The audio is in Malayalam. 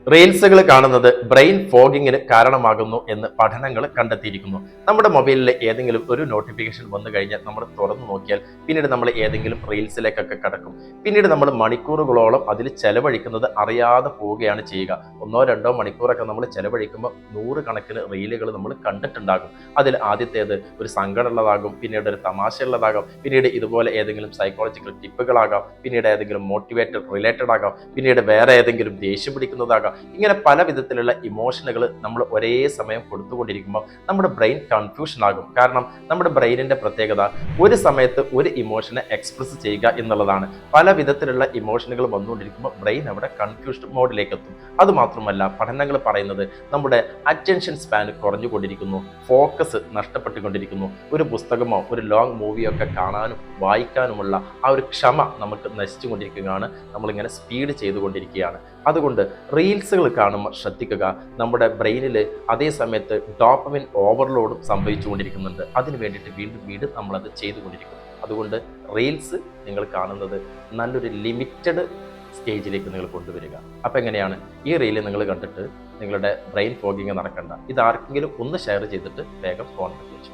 റീൽസുകൾ കാണുന്നത് ബ്രെയിൻ ഫോഗിങ്ങിന് കാരണമാകുന്നു എന്ന് പഠനങ്ങൾ കണ്ടെത്തിയിരിക്കുന്നു. നമ്മുടെ മൊബൈലിൽ ഏതെങ്കിലും ഒരു നോട്ടിഫിക്കേഷൻ വന്നു കഴിഞ്ഞാൽ നമ്മൾ തുറന്നു നോക്കിയാൽ പിന്നീട് നമ്മൾ ഏതെങ്കിലും റീൽസിലേക്കൊക്കെ കടക്കും. പിന്നീട് നമ്മൾ മണിക്കൂറുകളോളം അതിൽ ചെലവഴിക്കുന്നത് അറിയാതെ പോവുകയാണ് ചെയ്യുക. 1-2 മണിക്കൂറൊക്കെ നമ്മൾ ചെലവഴിക്കുമ്പോൾ 100 കണക്കിന് റീലുകൾ നമ്മൾ കണ്ടിട്ടുണ്ടാകും. അതിൽ ആദ്യത്തേത് ഒരു സങ്കടമുള്ളതാകും, പിന്നീട് ഒരു തമാശയുള്ളതാകും, പിന്നീട് ഇതുപോലെ ഏതെങ്കിലും സൈക്കോളജിക്കൽ ടിപ്പുകളാകാം, പിന്നീട് ഏതെങ്കിലും മോട്ടിവേറ്റഡ് റിലേറ്റഡ് ആകാം, പിന്നീട് വേറെ ഏതെങ്കിലും ദേഷ്യം പിടിക്കുന്നതാകാം. ഇങ്ങനെ പല വിധത്തിലുള്ള ഇമോഷനുകൾ നമ്മൾ ഒരേ സമയം കൊടുത്തുകൊണ്ടിരിക്കുമ്പോൾ നമ്മുടെ ബ്രെയിൻ കൺഫ്യൂഷൻ ആകും. കാരണം നമ്മുടെ ബ്രെയിനിന്റെ പ്രത്യേകത ഒരു സമയത്ത് ഒരു ഇമോഷനെ എക്സ്പ്രസ് ചെയ്യുക എന്നുള്ളതാണ്. പല വിധത്തിലുള്ള ഇമോഷനുകൾ വന്നുകൊണ്ടിരിക്കുമ്പോൾ ബ്രെയിൻ അവിടെ കൺഫ്യൂസ്ഡ് മോഡിലേക്ക് എത്തും. അതുമാത്രമല്ല, പഠനങ്ങൾ പറയുന്നത് നമ്മുടെ അറ്റൻഷൻ സ്പാൻ കുറഞ്ഞുകൊണ്ടിരിക്കുന്നു, ഫോക്കസ് നഷ്ടപ്പെട്ടുകൊണ്ടിരിക്കുന്നു. ഒരു പുസ്തകമോ ഒരു ലോങ് മൂവിയോ ഒക്കെ കാണാനും വായിക്കാനുമുള്ള ആ ഒരു ക്ഷമ നമുക്ക് നശിച്ചുകൊണ്ടിരിക്കുകയാണ്. നമ്മളിങ്ങനെ സ്പീഡ് ചെയ്തുകൊണ്ടിരിക്കുകയാണ്. അതുകൊണ്ട് റീൽസുകൾ കാണുമ്പോൾ ശ്രദ്ധിക്കുക, നമ്മുടെ ബ്രെയിനിൽ അതേ സമയത്ത് ഡോപ്പമിൻ ഓവർലോഡും സംഭവിച്ചുകൊണ്ടിരിക്കുന്നുണ്ട്. അതിന് വേണ്ടിയിട്ട് വീണ്ടും വീണ്ടും നമ്മളത് ചെയ്തുകൊണ്ടിരിക്കും. അതുകൊണ്ട് റീൽസ് നിങ്ങൾ കാണുന്നത് നല്ലൊരു ലിമിറ്റഡ് സ്റ്റേജിലേക്ക് നിങ്ങൾ കൊണ്ടുവരിക. അപ്പം എങ്ങനെയാണ് ഈ റീല് നിങ്ങൾ കണ്ടിട്ട് നിങ്ങളുടെ ബ്രെയിൻ ഫോഗിങ് നടക്കണ്ട. ഇത് ആർക്കെങ്കിലും ഒന്ന് ഷെയർ ചെയ്തിട്ട് വേഗം ഫോൺ വെച്ചു.